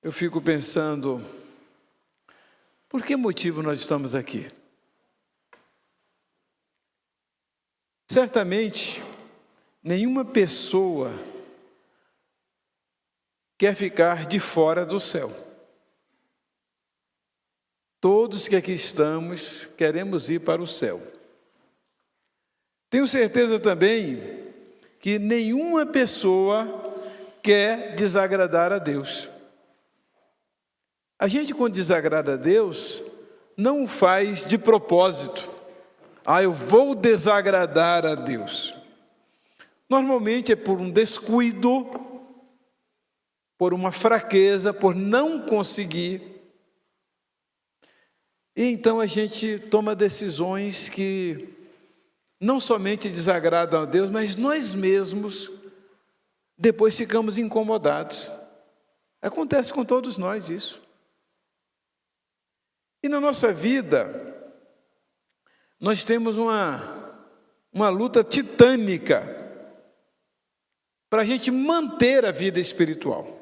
eu fico pensando, por que motivo nós estamos aqui? Certamente, nenhuma pessoa quer ficar de fora do céu. Todos que aqui estamos queremos ir para o céu. Tenho certeza também que nenhuma pessoa quer desagradar a Deus. A gente, quando desagrada a Deus, não o faz de propósito. Eu vou desagradar a Deus. Normalmente é por um descuido, por uma fraqueza, por não conseguir. E então a gente toma decisões que não somente desagradam a Deus, mas nós mesmos depois ficamos incomodados. Acontece com todos nós isso. E na nossa vida, nós temos uma luta titânica para a gente manter a vida espiritual.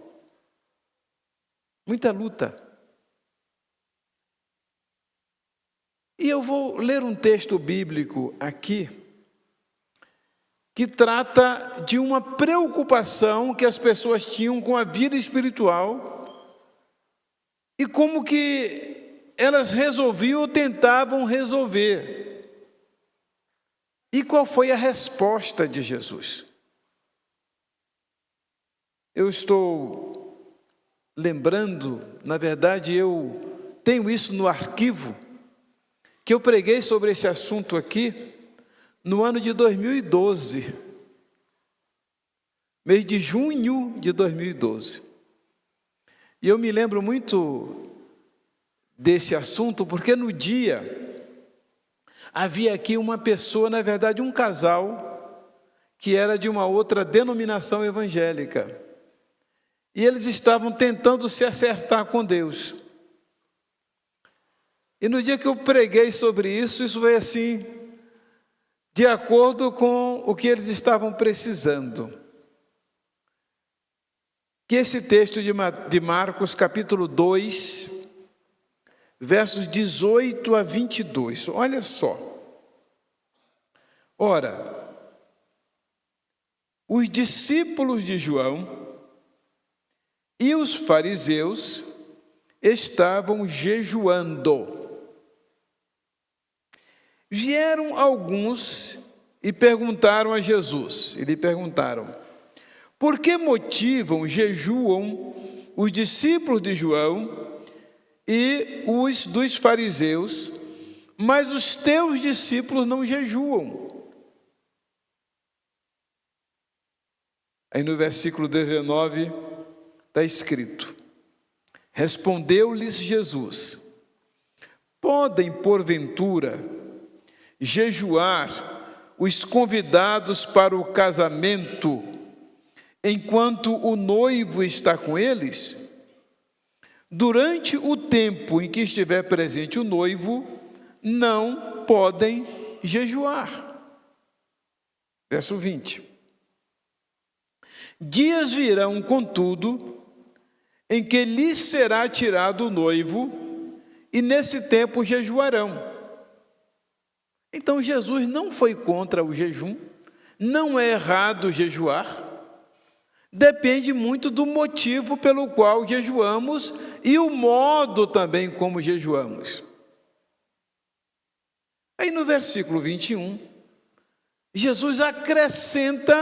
Muita luta. E eu vou ler um texto bíblico aqui, que trata de uma preocupação que as pessoas tinham com a vida espiritual e como que elas resolviam ou tentavam resolver. E qual foi a resposta de Jesus? Eu estou lembrando, na verdade eu tenho isso no arquivo, que eu preguei sobre esse assunto aqui no ano de 2012, mês de junho de 2012. E eu me lembro muito desse assunto, porque no dia havia aqui uma pessoa, na verdade um casal, que era de uma outra denominação evangélica. E eles estavam tentando se acertar com Deus. E no dia que eu preguei sobre isso foi assim, de acordo com o que eles estavam precisando. Que esse texto de Marcos, capítulo 2, versos 18 a 22, olha só. Ora, os discípulos de João e os fariseus estavam jejuando. Vieram alguns e perguntaram a Jesus, e lhe perguntaram: por que motivo jejuam os discípulos de João e os dos fariseus, mas os teus discípulos não jejuam? Aí no versículo 19 está escrito: respondeu-lhes Jesus: podem porventura jejuar os convidados para o casamento enquanto o noivo está com eles? Durante o tempo em que estiver presente o noivo, não podem jejuar. Verso 20. Dias virão, contudo, em que lhes será tirado o noivo, e nesse tempo jejuarão. Então Jesus não foi contra o jejum, não é errado jejuar, depende muito do motivo pelo qual jejuamos e o modo também como jejuamos. Aí no versículo 21, Jesus acrescenta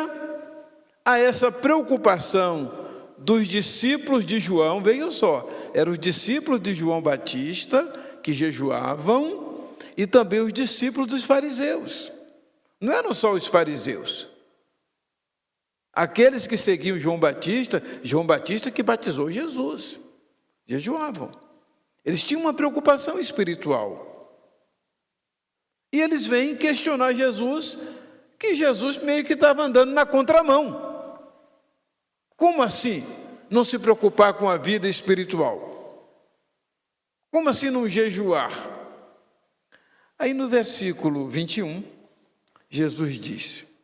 a essa preocupação dos discípulos de João, vejam só, eram os discípulos de João Batista que jejuavam, e também os discípulos dos fariseus. Não eram só os fariseus. Aqueles que seguiam João Batista que batizou Jesus, jejuavam. Eles tinham uma preocupação espiritual. E eles vêm questionar Jesus, que Jesus meio que estava andando na contramão. Como assim não se preocupar com a vida espiritual? Como assim não jejuar? Aí no versículo 21, Jesus disse: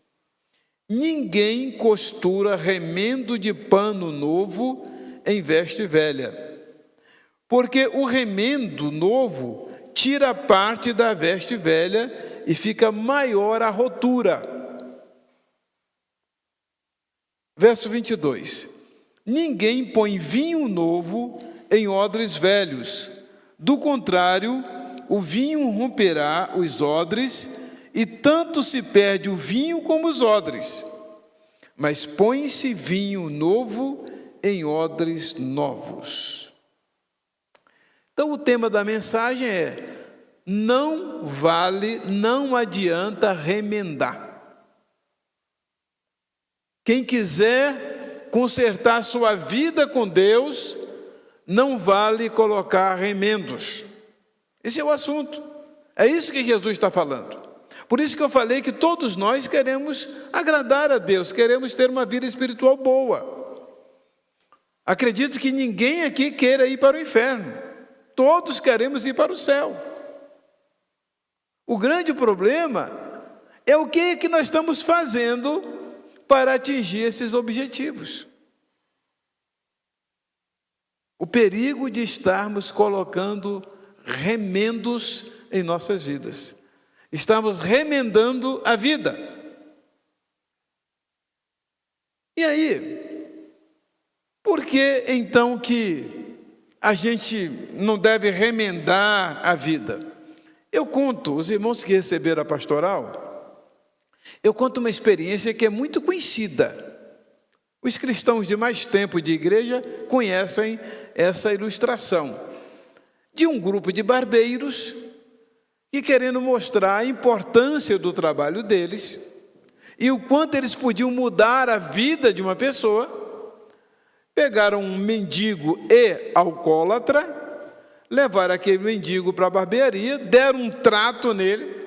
ninguém costura remendo de pano novo em veste velha, porque o remendo novo tira parte da veste velha e fica maior a rotura. Verso 22. Ninguém põe vinho novo em odres velhos. Do contrário, o vinho romperá os odres, e tanto se perde o vinho como os odres. Mas põe-se vinho novo em odres novos. Então o tema da mensagem é: não vale, não adianta remendar. Quem quiser consertar sua vida com Deus, não vale colocar remendos. Esse é o assunto. É isso que Jesus está falando. Por isso que eu falei que todos nós queremos agradar a Deus, queremos ter uma vida espiritual boa. Acredito que ninguém aqui queira ir para o inferno. Todos queremos ir para o céu. O grande problema é o que nós estamos fazendo para atingir esses objetivos. O perigo de estarmos colocando remendos em nossas vidas. Estamos remendando a vida. E aí, por que então que a gente não deve remendar a vida? Eu conto, os irmãos que receberam a pastoral, eu conto uma experiência que é muito conhecida. Os cristãos de mais tempo de igreja conhecem essa ilustração de um grupo de barbeiros que, querendo mostrar a importância do trabalho deles e o quanto eles podiam mudar a vida de uma pessoa, pegaram um mendigo e alcoólatra, levaram aquele mendigo para a barbearia, deram um trato nele,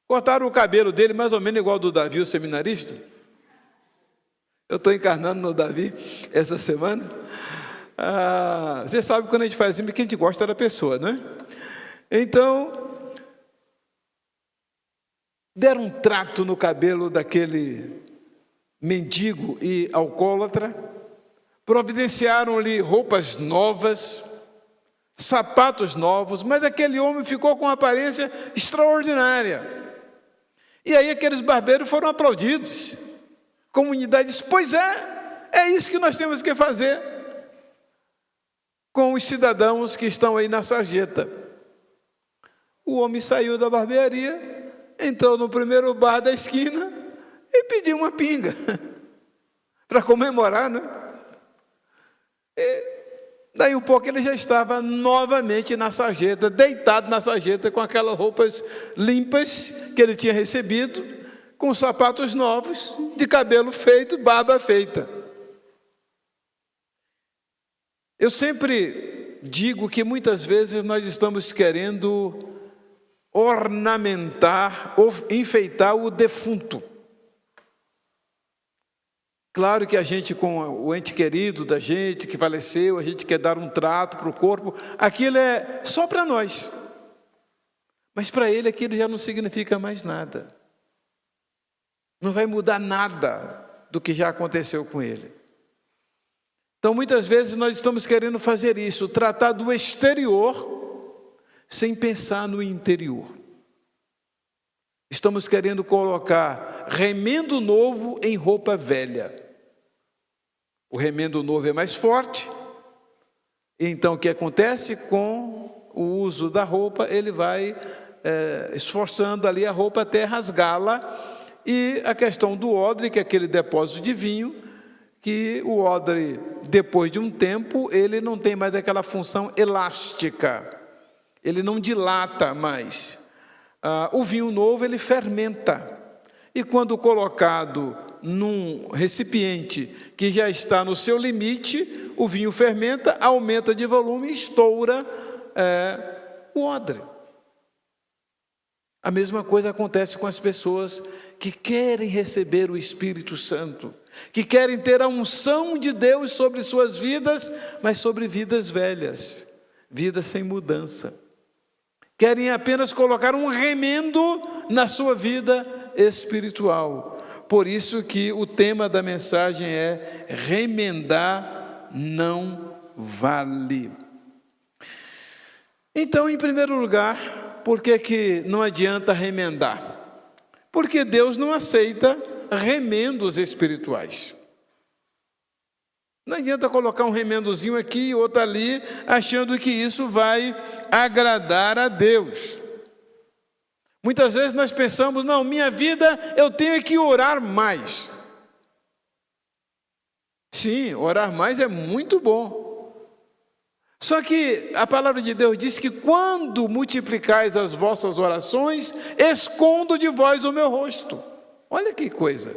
cortaram o cabelo dele mais ou menos igual ao do Davi, o seminarista. Eu estou encarnando no Davi essa semana. Você sabe quando a gente faz assim, porque a gente gosta da pessoa, não é? Então, deram um trato no cabelo daquele mendigo e alcoólatra, providenciaram-lhe roupas novas, sapatos novos, mas aquele homem ficou com uma aparência extraordinária. E aí aqueles barbeiros foram aplaudidos. A comunidade disse: pois é isso que nós temos que fazer com os cidadãos que estão aí na sarjeta. O homem saiu da barbearia, entrou no primeiro bar da esquina e pediu uma pinga para comemorar, né? E daí um pouco ele já estava novamente na sarjeta, deitado na sarjeta com aquelas roupas limpas que ele tinha recebido, com sapatos novos, de cabelo feito, barba feita. Eu sempre digo que muitas vezes nós estamos querendo ornamentar ou enfeitar o defunto. Claro que a gente, com o ente querido da gente que faleceu, a gente quer dar um trato para o corpo, aquilo é só para nós. Mas para ele aquilo já não significa mais nada. Não vai mudar nada do que já aconteceu com ele. Então muitas vezes nós estamos querendo fazer isso, tratar do exterior sem pensar no interior. Estamos querendo colocar remendo novo em roupa velha. O remendo novo é mais forte, então o que acontece com o uso da roupa? Ele vai esforçando ali a roupa até rasgá-la, e a questão do odre, que é aquele depósito de vinho, que o odre, depois de um tempo, ele não tem mais aquela função elástica, ele não dilata mais. O vinho novo, ele fermenta, e quando colocado num recipiente que já está no seu limite, o vinho fermenta, aumenta de volume e estoura o odre. A mesma coisa acontece com as pessoas que querem receber o Espírito Santo, que querem ter a unção de Deus sobre suas vidas, mas sobre vidas velhas, vidas sem mudança. Querem apenas colocar um remendo na sua vida espiritual. Por isso que o tema da mensagem é: remendar não vale. Então, em primeiro lugar, por que não adianta remendar? Porque Deus não aceita remendos espirituais. Não adianta colocar um remendozinho aqui e outro ali, achando que isso vai agradar a Deus. Muitas vezes nós pensamos, não, minha vida eu tenho que orar mais. Sim, orar mais é muito bom. Só que a palavra de Deus diz que quando multiplicais as vossas orações, escondo de vós o meu rosto. Olha que coisa.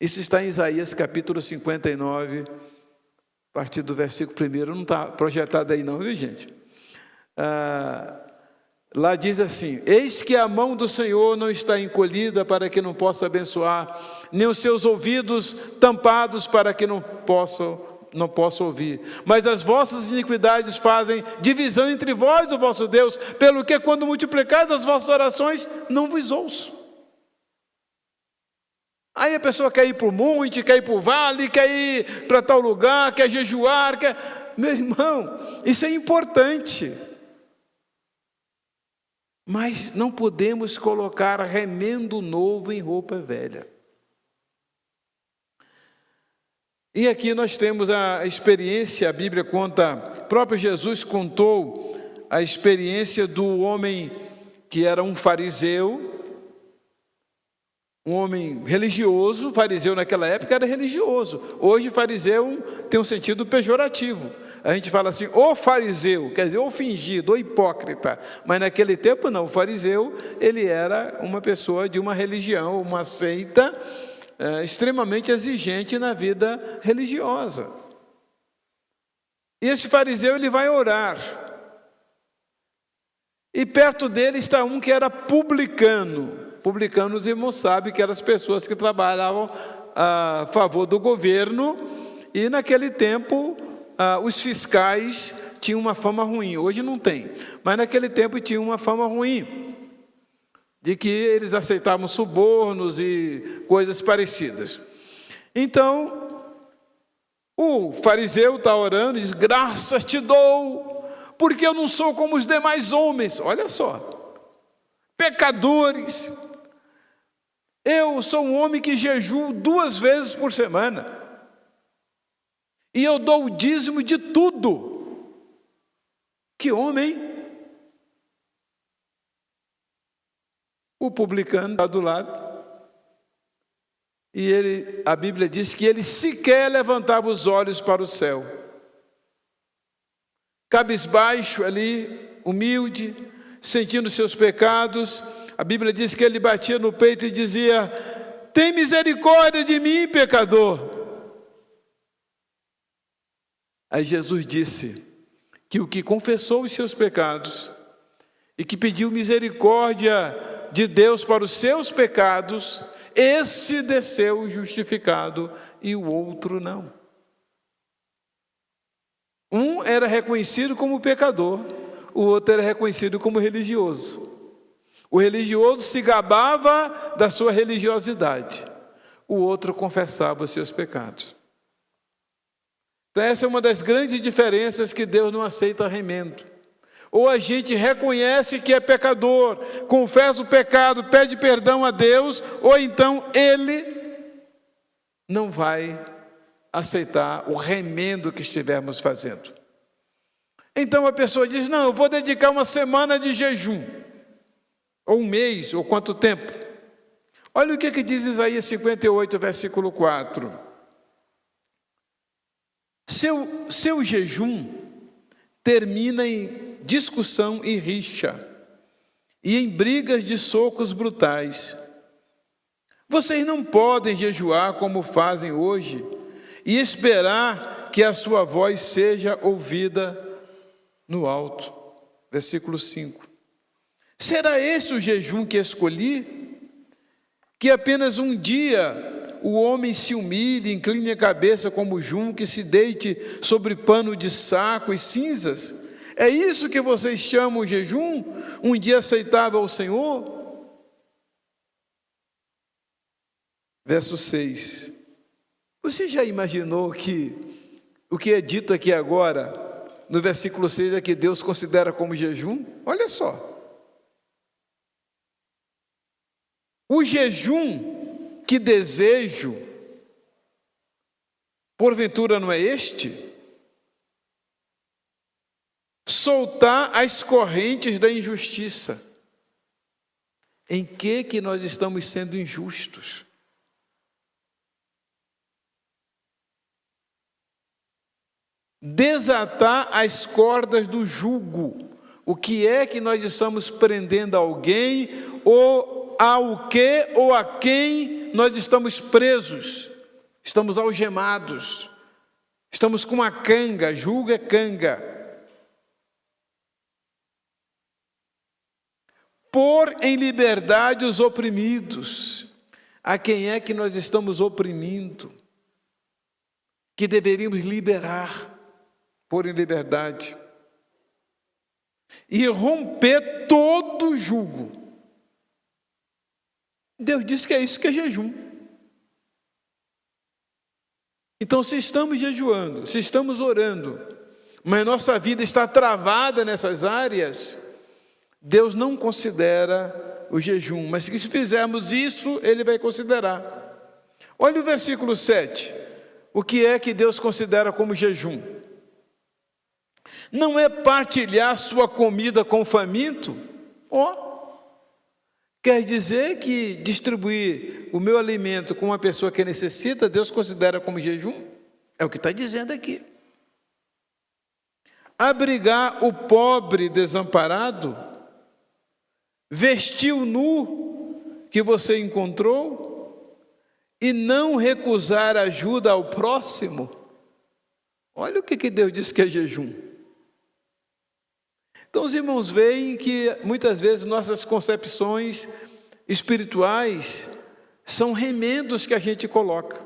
Isso está em Isaías capítulo 59, a partir do versículo 1. Não está projetado aí não, viu gente? Lá diz assim: eis que a mão do Senhor não está encolhida para que não possa abençoar, nem os seus ouvidos tampados para que não possa ouvir. Mas as vossas iniquidades fazem divisão entre vós e o vosso Deus, pelo que quando multiplicais as vossas orações, não vos ouço. Aí a pessoa quer ir para o monte, quer ir para o vale, quer ir para tal lugar, quer jejuar, Meu irmão, isso é importante. Mas não podemos colocar remendo novo em roupa velha. E aqui nós temos a experiência, a Bíblia conta, o próprio Jesus contou a experiência do homem que era um fariseu, um homem religioso. Fariseu naquela época era religioso. Hoje fariseu tem um sentido pejorativo. A gente fala assim, o fariseu, quer dizer, o fingido, o hipócrita. Mas naquele tempo não, o fariseu, ele era uma pessoa de uma religião, uma seita, extremamente exigente na vida religiosa. E esse fariseu, ele vai orar. E perto dele está um que era publicano. Publicano, os irmãos sabem que eram as pessoas que trabalhavam a favor do governo. E naquele tempo, os fiscais tinham uma fama ruim. Hoje não tem, mas naquele tempo tinham uma fama ruim, de que eles aceitavam subornos e coisas parecidas. Então, o fariseu está orando e diz: graças te dou, porque eu não sou como os demais homens. Olha só, pecadores. Eu sou um homem que jejuo 2 vezes por semana. E eu dou o dízimo de tudo. Que homem, hein? O publicano está do lado. E a Bíblia diz que ele sequer levantava os olhos para o céu. Cabisbaixo ali, humilde, sentindo seus pecados. A Bíblia diz que ele batia no peito e dizia: tem misericórdia de mim, pecador. Aí Jesus disse que o que confessou os seus pecados e que pediu misericórdia de Deus para os seus pecados, esse desceu justificado e o outro não. Um era reconhecido como pecador, o outro era reconhecido como religioso. O religioso se gabava da sua religiosidade, o outro confessava os seus pecados. Então, essa é uma das grandes diferenças, que Deus não aceita remendo. Ou a gente reconhece que é pecador, confessa o pecado, pede perdão a Deus, ou então Ele não vai aceitar o remendo que estivermos fazendo. Então a pessoa diz: não, eu vou dedicar uma semana de jejum, ou um mês, ou quanto tempo. Olha o que diz Isaías 58, versículo 4. Seu jejum termina em discussão e rixa, e em brigas de socos brutais. Vocês não podem jejuar como fazem hoje, e esperar que a sua voz seja ouvida no alto. Versículo 5. Será esse o jejum que escolhi? Que apenas um dia o homem se humilhe, incline a cabeça como junco, que se deite sobre pano de saco e cinzas? É isso que vocês chamam de jejum? Um dia aceitável ao Senhor? Verso 6. Você já imaginou que o que é dito aqui agora no versículo 6 é que Deus considera como jejum? Olha só. O jejum que desejo, porventura não é este? Soltar as correntes da injustiça. Em que nós estamos sendo injustos? Desatar as cordas do jugo. O que é que nós estamos prendendo alguém, ou ao que ou a quem nós estamos presos? Estamos algemados. Estamos com uma canga, jugo é canga. Pôr em liberdade os oprimidos. A quem é que nós estamos oprimindo? Que deveríamos liberar, pôr em liberdade. E romper todo jugo. Deus disse que é isso que é jejum. Então, se estamos jejuando, se estamos orando, mas nossa vida está travada nessas áreas, Deus não considera o jejum, mas se fizermos isso, Ele vai considerar. Olha o versículo 7. O que é que Deus considera como jejum? Não é partilhar sua comida com o faminto? Quer dizer que distribuir o meu alimento com uma pessoa que necessita, Deus considera como jejum? É o que está dizendo aqui. Abrigar o pobre desamparado? Vestir o nu que você encontrou? E não recusar ajuda ao próximo? Olha o que Deus diz que é jejum. Então os irmãos veem que muitas vezes nossas concepções espirituais são remendos que a gente coloca.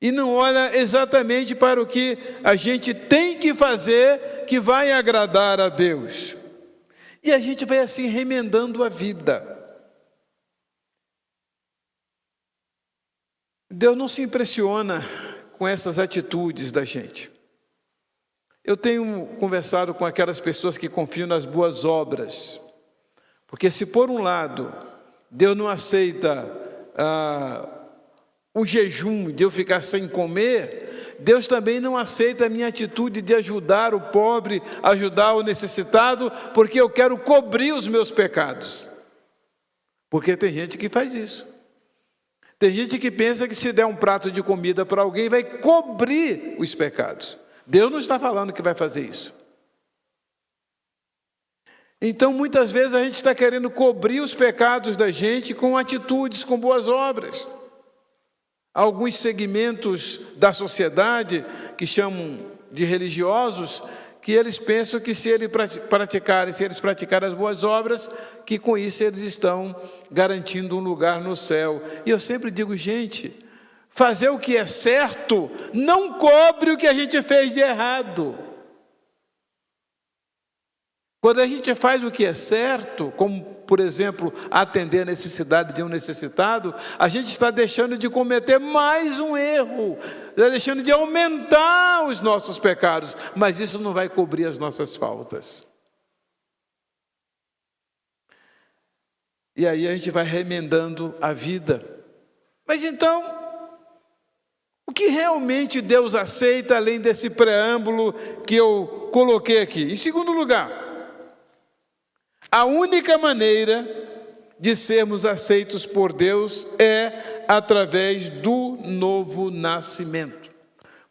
E não olha exatamente para o que a gente tem que fazer que vai agradar a Deus. E a gente vai assim remendando a vida. Deus não se impressiona com essas atitudes da gente. Eu tenho conversado com aquelas pessoas que confiam nas boas obras. Porque se por um lado, Deus não aceita o jejum de eu ficar sem comer, Deus também não aceita a minha atitude de ajudar o pobre, ajudar o necessitado, porque eu quero cobrir os meus pecados. Porque tem gente que faz isso. Tem gente que pensa que se der um prato de comida para alguém, vai cobrir os pecados. Deus não está falando que vai fazer isso. Então, muitas vezes a gente está querendo cobrir os pecados da gente com atitudes, com boas obras. Alguns segmentos da sociedade, que chamam de religiosos, que eles pensam que se eles praticarem as boas obras, que com isso eles estão garantindo um lugar no céu. E eu sempre digo, gente, fazer o que é certo não cobre o que a gente fez de errado. Quando a gente faz o que é certo, como, por exemplo, atender a necessidade de um necessitado, a gente está deixando de cometer mais um erro, está deixando de aumentar os nossos pecados, mas isso não vai cobrir as nossas faltas. E aí a gente vai remendando a vida. Mas então, o que realmente Deus aceita, além desse preâmbulo que eu coloquei aqui? Em segundo lugar, a única maneira de sermos aceitos por Deus é através do novo nascimento.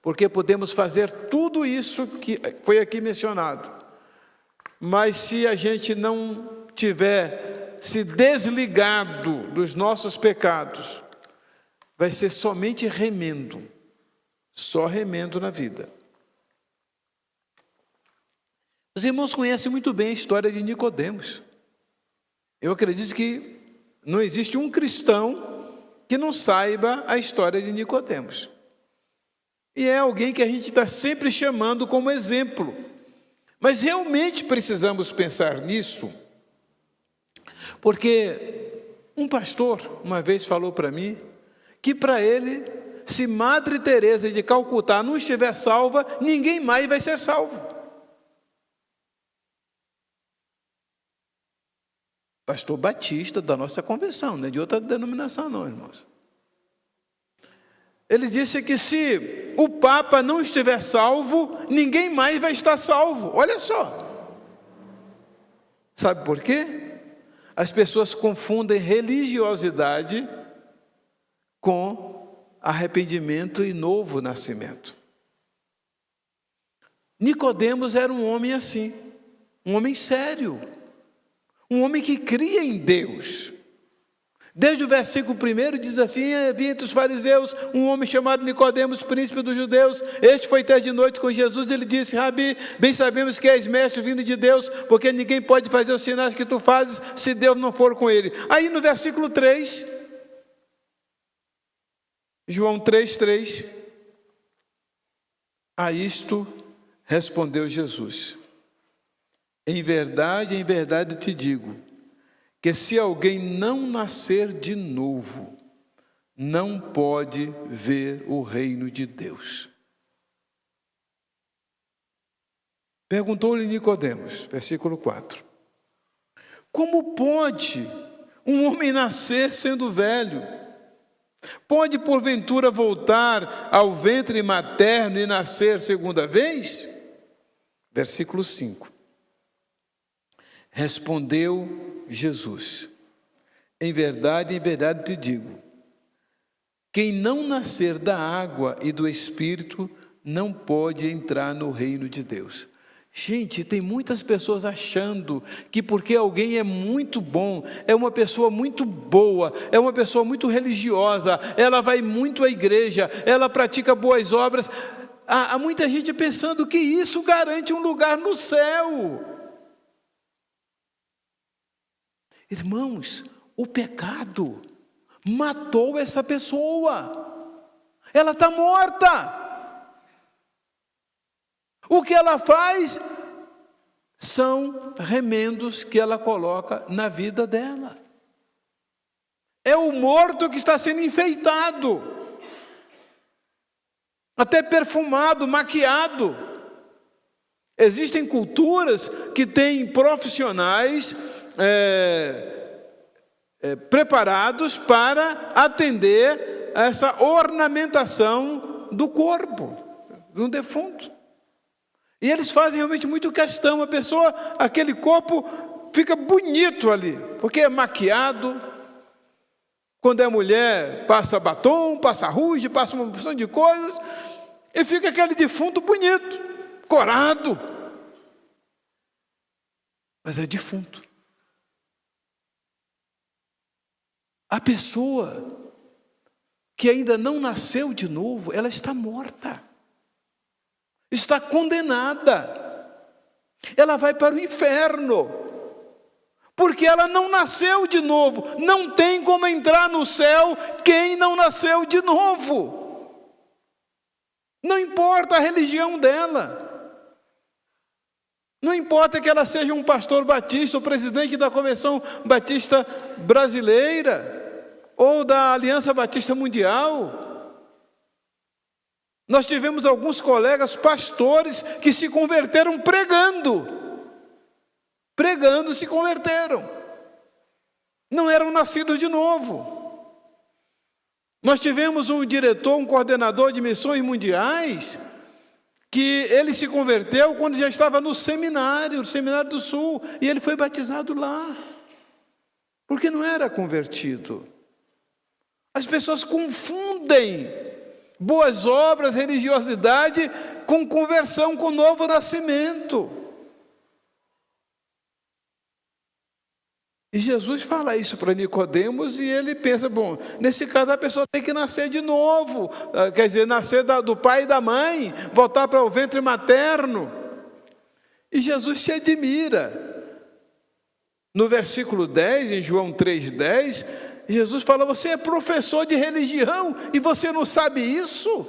Porque podemos fazer tudo isso que foi aqui mencionado, mas se a gente não tiver se desligado dos nossos pecados, vai ser somente remendo, só remendo na vida. Os irmãos conhecem muito bem a história de Nicodemos. Eu acredito que não existe um cristão que não saiba a história de Nicodemos. E é alguém que a gente está sempre chamando como exemplo. Mas realmente precisamos pensar nisso, porque um pastor uma vez falou para mim que para ele, se Madre Teresa de Calcutá não estiver salva, ninguém mais vai ser salvo. Pastor batista da nossa convenção, não é de outra denominação não, irmãos. Ele disse que se o Papa não estiver salvo, ninguém mais vai estar salvo. Olha só. Sabe por quê? As pessoas confundem religiosidade com arrependimento e novo nascimento. Nicodemos era um homem assim, um homem sério, um homem que cria em Deus. Desde o versículo 1 diz assim: havia entre os fariseus um homem chamado Nicodemos, príncipe dos judeus. Este foi ter de noite com Jesus. Ele disse: Rabi, bem sabemos que és mestre vindo de Deus, porque ninguém pode fazer os sinais que tu fazes se Deus não for com ele. Aí no versículo 3, João 3:3, a isto respondeu Jesus: em verdade te digo, que se alguém não nascer de novo, não pode ver o reino de Deus. Perguntou-lhe Nicodemos, versículo 4: como pode um homem nascer sendo velho? Pode porventura voltar ao ventre materno e nascer segunda vez? Versículo 5. Respondeu Jesus: em verdade te digo, quem não nascer da água e do Espírito não pode entrar no reino de Deus. Gente, tem muitas pessoas achando que porque alguém é muito bom, é uma pessoa muito boa, é uma pessoa muito religiosa, ela vai muito à igreja, ela pratica boas obras. Há muita gente pensando que isso garante um lugar no céu. Irmãos, o pecado matou essa pessoa. Ela está morta. O que ela faz são remendos que ela coloca na vida dela. É o morto que está sendo enfeitado, até perfumado, maquiado. Existem culturas que têm profissionais preparados para atender essa ornamentação do corpo do defunto. E eles fazem realmente muito questão. A pessoa, aquele corpo fica bonito ali, porque é maquiado. Quando é mulher, passa batom, passa rouge, passa uma porção de coisas, e fica aquele defunto bonito, corado. Mas é defunto. A pessoa que ainda não nasceu de novo, ela está morta. Está condenada. Ela vai para o inferno. Porque ela não nasceu de novo. Não tem como entrar no céu quem não nasceu de novo. Não importa a religião dela. Não importa que ela seja um pastor batista, o presidente da Convenção Batista Brasileira, ou da Aliança Batista Mundial. Nós tivemos alguns colegas pastores que se converteram pregando. Pregando se converteram. Não eram nascidos de novo. Nós tivemos um diretor, um coordenador de missões mundiais, que ele se converteu quando já estava no Seminário do Sul, e ele foi batizado lá, porque não era convertido. As pessoas confundem boas obras, religiosidade, com conversão, com novo nascimento. E Jesus fala isso para Nicodemos e ele pensa, bom, nesse caso a pessoa tem que nascer de novo, quer dizer, nascer do pai e da mãe, voltar para o ventre materno. E Jesus se admira. No versículo 10, em João 3,10, Jesus fala: você é professor de religião e você não sabe isso?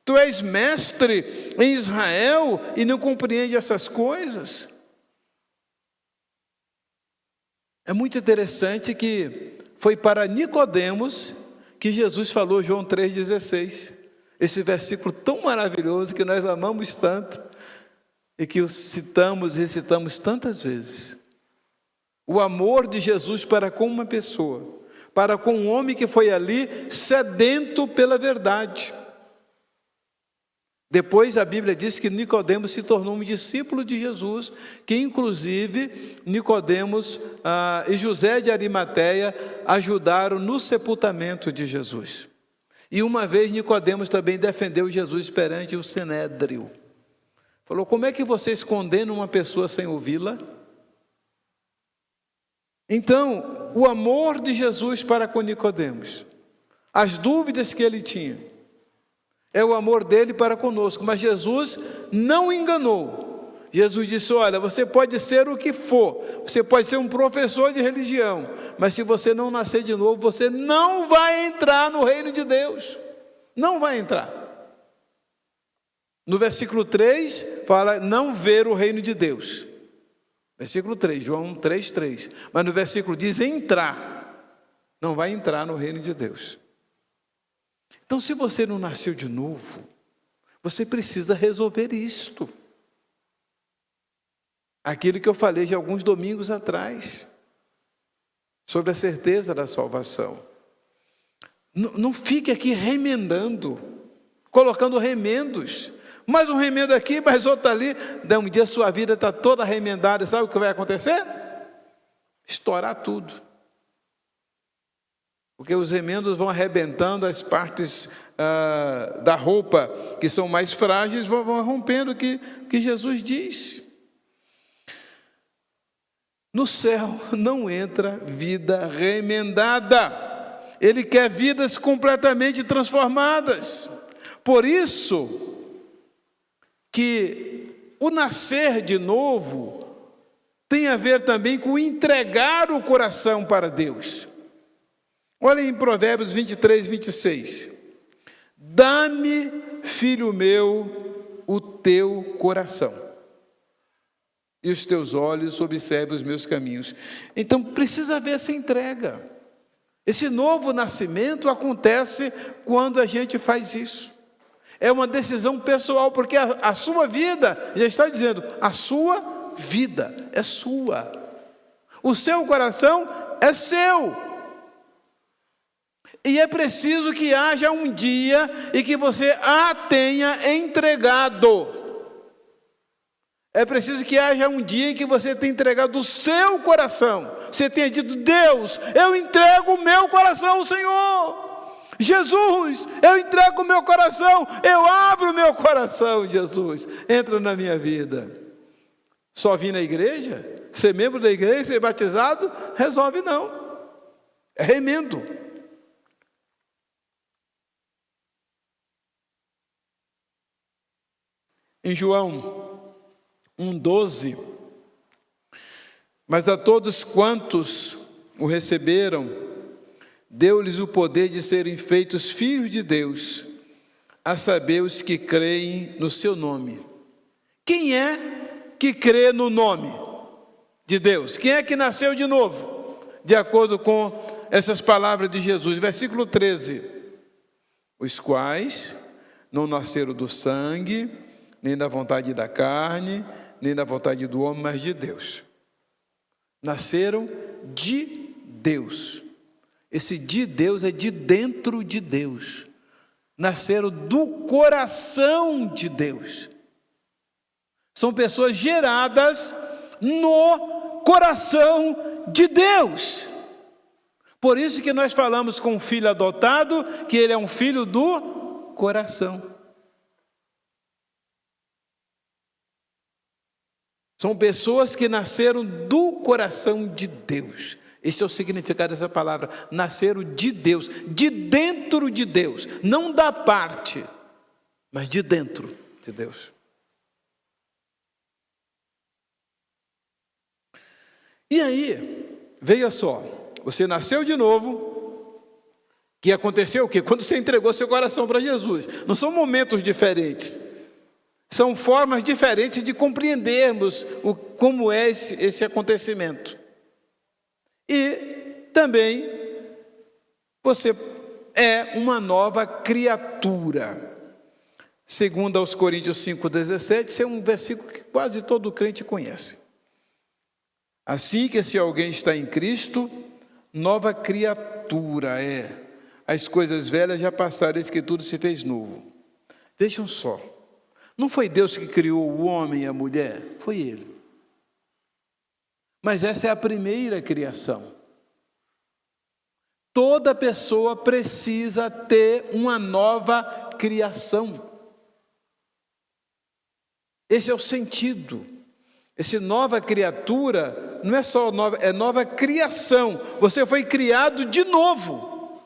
Tu és mestre em Israel e não compreende essas coisas? É muito interessante que foi para Nicodemos que Jesus falou João 3,16. Esse versículo tão maravilhoso que nós amamos tanto e que o citamos e recitamos tantas vezes. o amor de Jesus para com uma pessoa, para com um homem que foi ali sedento pela verdade. Depois a Bíblia diz que Nicodemos se tornou um discípulo de Jesus, que inclusive Nicodemos e José de Arimateia ajudaram no sepultamento de Jesus. E uma vez Nicodemos também defendeu Jesus perante o Sinédrio. Falou: como é que vocês condenam uma pessoa sem ouvi-la? Então, o amor de Jesus para com Nicodemos, as dúvidas que ele tinha, é o amor dele para conosco. Mas Jesus não enganou. Jesus disse: olha, você pode ser o que for, você pode ser um professor de religião, mas se você não nascer de novo, você não vai entrar no reino de Deus. Não vai entrar. No versículo 3, fala não ver o reino de Deus. Versículo 3, João 3:3. Mas no versículo diz entrar. Não vai entrar no reino de Deus. Então, se você não nasceu de novo, você precisa resolver isto. Aquilo que eu falei de alguns domingos atrás, sobre a certeza da salvação. Não fique aqui remendando, colocando remendos. Mais um remendo aqui, mais outro ali. Um dia a sua vida está toda remendada. Sabe o que vai acontecer? Estourar tudo. Porque os remendos vão arrebentando as partes da roupa que são mais frágeis, vão rompendo o que Jesus diz. No céu não entra vida remendada. Ele quer vidas completamente transformadas. Por isso que o nascer de novo tem a ver também com entregar o coração para Deus. Olha em Provérbios 23:26. Dá-me, filho meu, o teu coração, e os teus olhos observem os meus caminhos. Então precisa haver essa entrega. Esse novo nascimento acontece quando a gente faz isso. É uma decisão pessoal, porque a sua vida, já está dizendo, a sua vida é sua. O seu coração é seu. E é preciso que haja um dia em que você a tenha entregado. É preciso que haja um dia em que você tenha entregado o seu coração. Você tenha dito: Deus, eu entrego o meu coração ao Senhor. Jesus, eu entrego o meu coração, eu abro o meu coração, Jesus, entra na minha vida. Só vir na igreja, ser membro da igreja, ser batizado, resolve não. É remendo. Em João 1,12, mas a todos quantos o receberam, deu-lhes o poder de serem feitos filhos de Deus, a saber, os que creem no seu nome. Quem é que crê no nome de Deus? Quem é que nasceu de novo? De acordo com essas palavras de Jesus, versículo 13. Os quais não nasceram do sangue, nem da vontade da carne, nem da vontade do homem, mas de Deus. Nasceram de Deus. Esse de Deus é de dentro de Deus. Nasceram do coração de Deus. São pessoas geradas no coração de Deus. Por isso que nós falamos com o filho adotado, que ele é um filho do coração. São pessoas que nasceram do coração de Deus. Esse é o significado dessa palavra, nasceram de Deus, de dentro de Deus, não da parte, mas de dentro de Deus. E aí, veja só, você nasceu de novo, que aconteceu o quê? Quando você entregou seu coração para Jesus. Não são momentos diferentes, são formas diferentes de compreendermos como é esse acontecimento. E também você é uma nova criatura. Segundo aos Coríntios 5,17, esse é um versículo que quase todo crente conhece. Assim que se alguém está em Cristo, nova criatura é. As coisas velhas já passaram, eis que tudo se fez novo. Vejam só, não foi Deus que criou o homem e a mulher? Foi Ele. Mas essa é a primeira criação. Toda pessoa precisa ter uma nova criação. Esse é o sentido. Esse nova criatura não é só nova, é nova criação. Você foi criado de novo.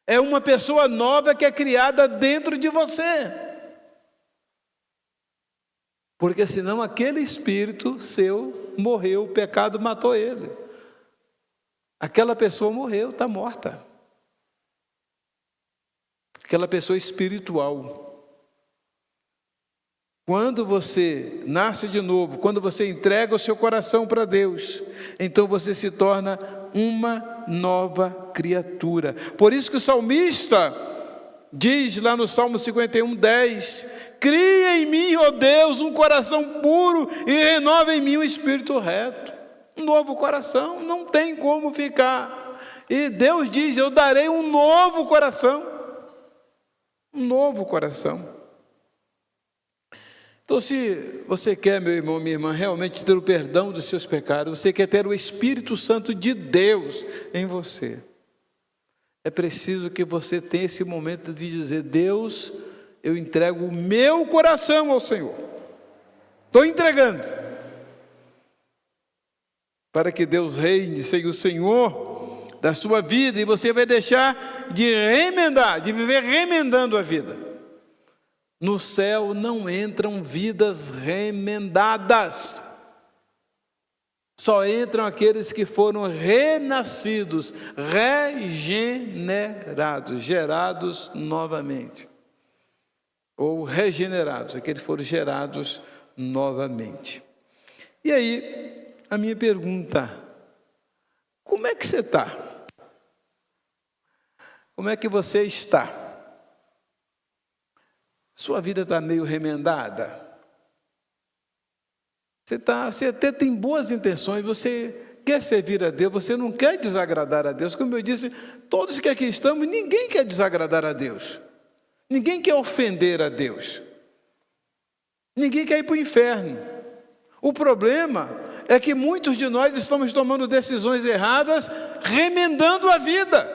É uma pessoa nova que é criada dentro de você. Porque senão aquele espírito seu morreu, o pecado matou ele. Aquela pessoa morreu, está morta. Aquela pessoa espiritual. Quando você nasce de novo, quando você entrega o seu coração para Deus, então você se torna uma nova criatura. Por isso que o salmista diz lá no Salmo 51:10: cria em mim, ó Deus, um coração puro e renova em mim um espírito reto. Um novo coração, não tem como ficar. E Deus diz: eu darei um novo coração. Um novo coração. Então, se você quer, meu irmão, minha irmã, realmente ter o perdão dos seus pecados, você quer ter o Espírito Santo de Deus em você, é preciso que você tenha esse momento de dizer: Deus, eu entrego o meu coração ao Senhor. Estou entregando. Para que Deus reine, seja o Senhor da sua vida, e você vai deixar de remendar, de viver remendando a vida. No céu não entram vidas remendadas. Só entram aqueles que foram renascidos, regenerados, gerados novamente. Ou regenerados, aqueles que foram gerados novamente. E aí, a minha pergunta: como é que você está? Como é que você está? Sua vida está meio remendada? Você até tem boas intenções, você quer servir a Deus, você não quer desagradar a Deus. Como eu disse, todos que aqui estamos, ninguém quer desagradar a Deus. Ninguém quer ofender a Deus. Ninguém quer ir para o inferno. O problema é que muitos de nós estamos tomando decisões erradas, remendando a vida,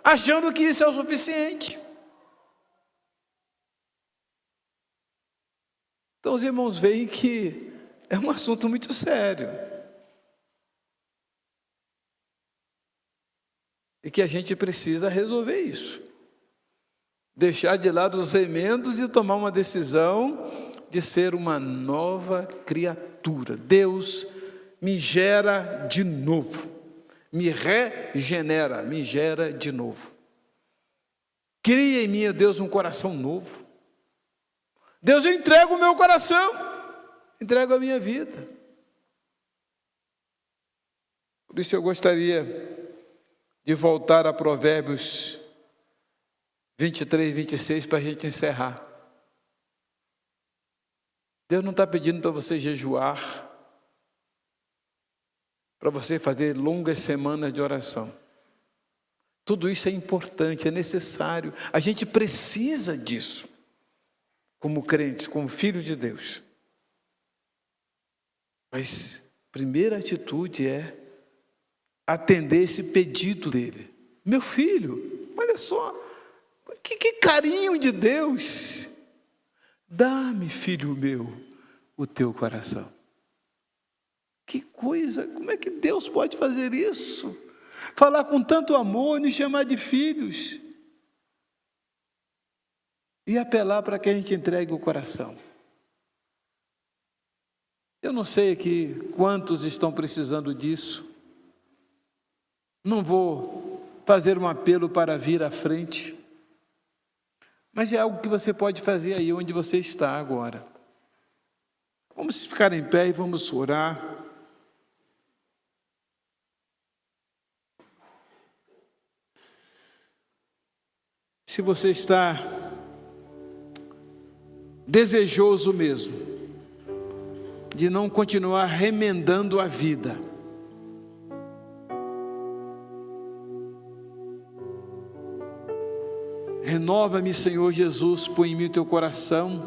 achando que isso é o suficiente. Então os irmãos veem que é um assunto muito sério. E que a gente precisa resolver isso. Deixar de lado os remendos e tomar uma decisão de ser uma nova criatura. Deus me gera de novo. Me regenera, me gera de novo. Cria em mim, Deus, um coração novo. Deus, eu entrego o meu coração, entrego a minha vida. Por isso eu gostaria de voltar a Provérbios 23, 26 para a gente encerrar. Deus não está pedindo para você jejuar, para você fazer longas semanas de oração. Tudo isso é importante, é necessário. A gente precisa disso. Como crentes, como filho de Deus. Mas a primeira atitude é atender esse pedido dele. Meu filho, olha só, que carinho de Deus. Dá-me, filho meu, o teu coração. Que coisa, como é que Deus pode fazer isso? Falar com tanto amor, nos chamar de filhos. E apelar para que a gente entregue o coração. Eu não sei aqui quantos estão precisando disso. Não vou fazer um apelo para vir à frente. Mas é algo que você pode fazer aí onde você está agora. Vamos ficar em pé e vamos orar. Se você está desejoso mesmo de não continuar remendando a vida. Renova-me, Senhor Jesus, põe em mim o teu coração,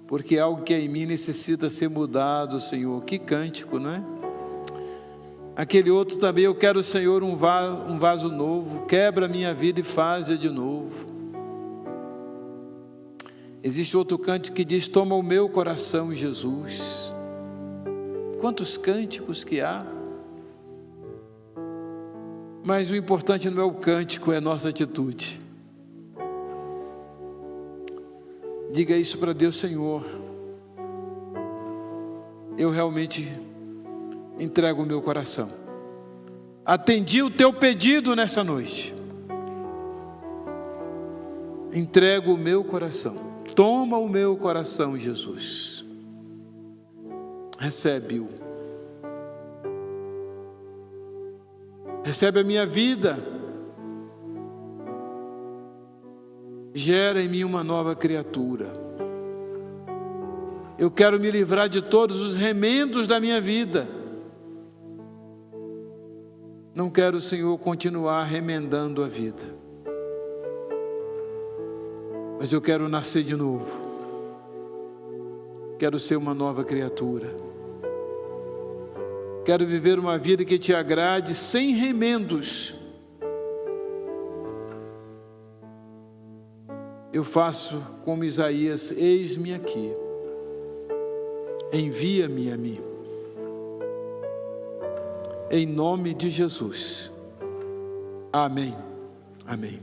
porque algo que é em mim necessita ser mudado, Senhor. Que cântico, não é? Aquele outro também, eu quero, Senhor, um vaso novo, quebra a minha vida e faz-a de novo. Existe outro cântico que diz, toma o meu coração, Jesus. Quantos cânticos que há. Mas o importante não é o cântico, é a nossa atitude. Diga isso para Deus, Senhor. Eu realmente entrego o meu coração. Atendi o teu pedido nessa noite. Entrego o meu coração. Toma o meu coração, Jesus. Recebe-o. Recebe a minha vida. Gera em mim uma nova criatura. Eu quero me livrar de todos os remendos da minha vida. Não quero, Senhor, continuar remendando a vida. Mas eu quero nascer de novo. Quero ser uma nova criatura. Quero viver uma vida que te agrade, sem remendos. Eu faço como Isaías, eis-me aqui. Envia-me a mim. Em nome de Jesus. Amém. Amém.